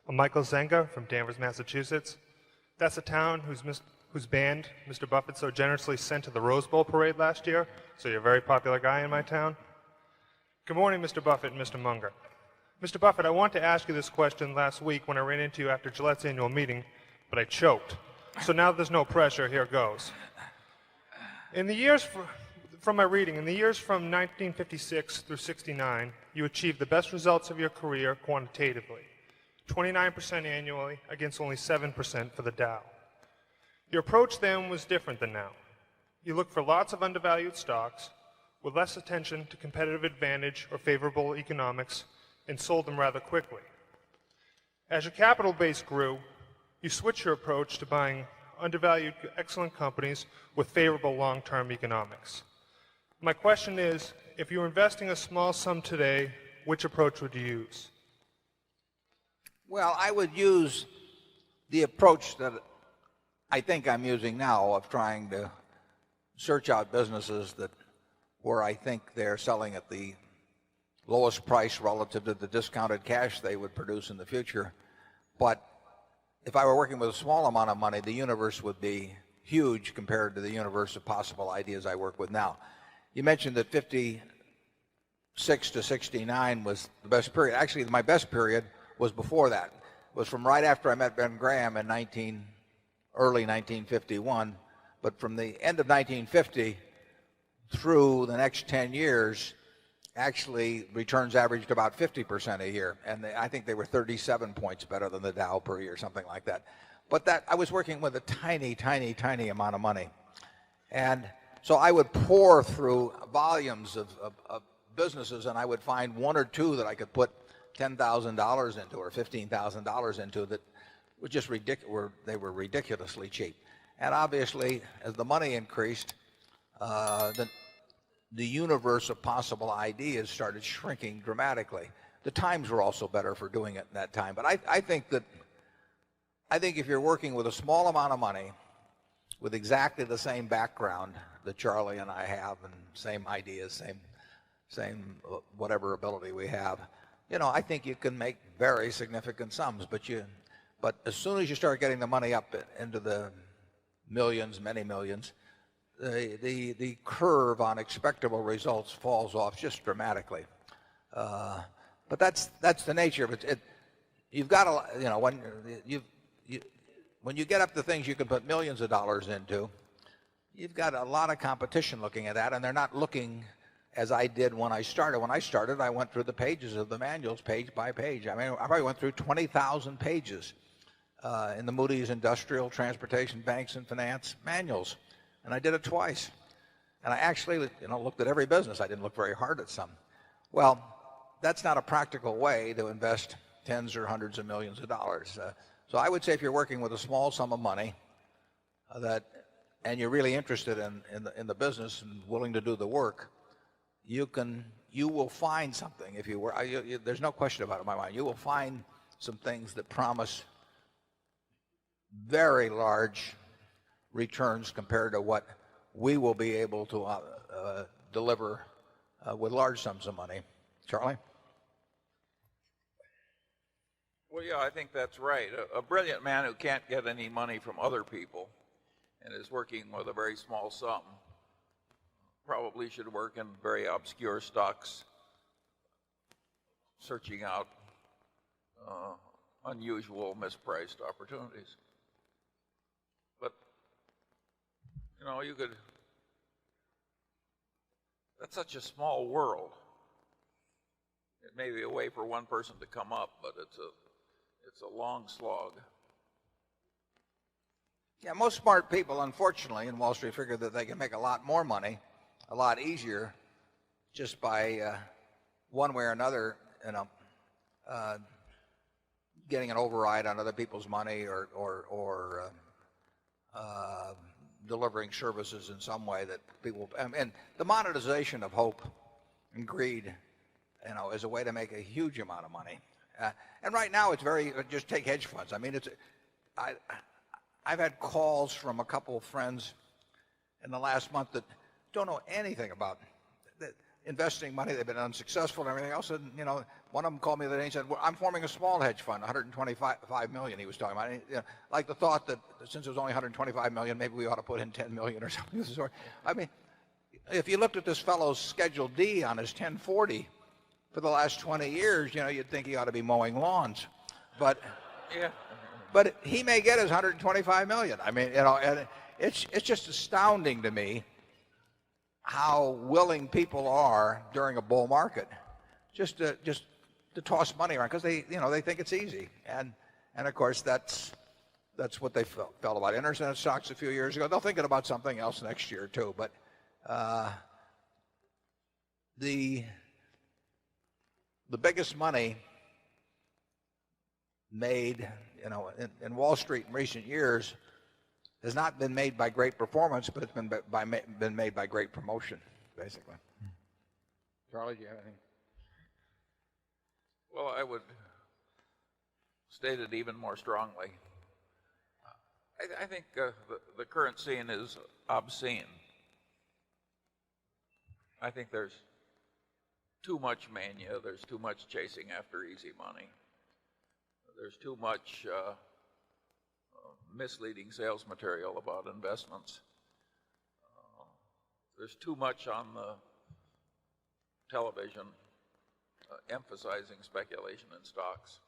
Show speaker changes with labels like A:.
A: I'm Michael Zenga from Danvers, Massachusetts. That's a town whose band Mr. Buffett so generously sent to the Rose Bowl parade last year, so you're a very popular guy in my town. Good morning, Mr. Buffett and Mr. Munger. Mr. Buffett, I wanted to ask you this question last week when I ran into you after Gillette's annual meeting, but I choked. So now there's no pressure, here goes. In the years, from my reading, in the years from 1956 through 69, you achieved the best results of your career quantitatively, 29% annually against only 7% for the Dow. Your approach then was different than now. You looked for lots of undervalued stocks with less attention to competitive advantage or favorable economics and sold them rather quickly. As your capital base grew, you switched your approach to buying undervalued, excellent companies with favorable long-term economics. My question is, if you were investing a small sum today, which approach would you use?
B: Well, I would use the approach that I think I'm using now of trying to search out businesses where I think they're selling at the lowest price relative to the discounted cash they would produce in the future. But if I were working with a small amount of money, the universe would be huge compared to the universe of possible ideas I work with now. You mentioned that 56 to 69 was the best period. Actually, my best period was before that. It was from right after I met Ben Graham in early 1951. But from the end of 1950 through the next 10 years, actually returns averaged about 50% a year, and I think they were 37 points better than the Dow per year, something like that. But that I was working with a tiny amount of money, and so I would pour through volumes of businesses, and I would find one or two that I could put $10,000 into or $15,000 into that were just ridiculous. They were ridiculously cheap, and obviously, as the money increased, the universe of possible ideas started shrinking dramatically. The times were also better for doing it in that time. But I think if you're working with a small amount of money, with exactly the same background that Charlie and I have, and same ideas, same whatever ability we have, I think you can make very significant sums. But as soon as you start getting the money up into the millions, many millions, the curve on expectable results falls off just dramatically. But that's the nature of it. You've got to, when you get up to things you can put millions of dollars into, you've got a lot of competition looking at that, and they're not looking as I did when I started. When I started, I went through the pages of the manuals page by page. I mean, I probably went through 20,000 pages in the Moody's Industrial, Transportation, Banks, and Finance manuals. And I did it twice. And I actually, looked at every business. I didn't look very hard at some. Well, that's not a practical way to invest tens or hundreds of millions of dollars. So I would say if you're working with a small sum of money and you're really interested in the business and willing to do the work, you will find something. If you were, there's no question about it in my mind. You will find some things that promise very large returns compared to what we will be able to deliver with large sums of money. Charlie?
C: Well, yeah, I think that's right. A brilliant man who can't get any money from other people and is working with a very small sum probably should work in very obscure stocks, searching out unusual mispriced opportunities. But that's such a small world. It may be a way for one person to come up, but it's a long slog.
B: Yeah, most smart people, unfortunately, in Wall Street figure that they can make a lot more money, a lot easier, just by one way or another, getting an override on other people's money or delivering services in some way that people. And the monetization of hope and greed, is a way to make a huge amount of money. And right now, it's just take hedge funds. I mean, I've had calls from a couple of friends in the last month that don't know anything about. investing money. They've been unsuccessful and everything else. And, you know, one of them called me the other day and said, well, I'm forming a small hedge fund, 125 million he was talking about. And, you know, like the thought that since it was only 125 million, maybe we ought to put in 10 million or something of the sort. I mean, if you looked at this fellow's Schedule D on his 1040 for the last 20 years, you know, you'd think he ought to be mowing lawns. But,
C: Yeah.
B: but he may get his 125 million. I mean, you know, and it's just astounding to me how willing people are during a bull market just to toss money around because they, you know, they think it's easy. And of course that's what they felt about internet stocks a few years ago. They'll think about something else next year too. But the biggest money made, you know, in Wall Street in recent years has not been made by great performance, but it's been made by great promotion, basically. Charlie, do you have anything?
C: Well, I would state it even more strongly. I think the current scene is obscene. I think there's too much mania. There's too much chasing after easy money. There's too much misleading sales material about investments. There's too much on the television emphasizing speculation in stocks.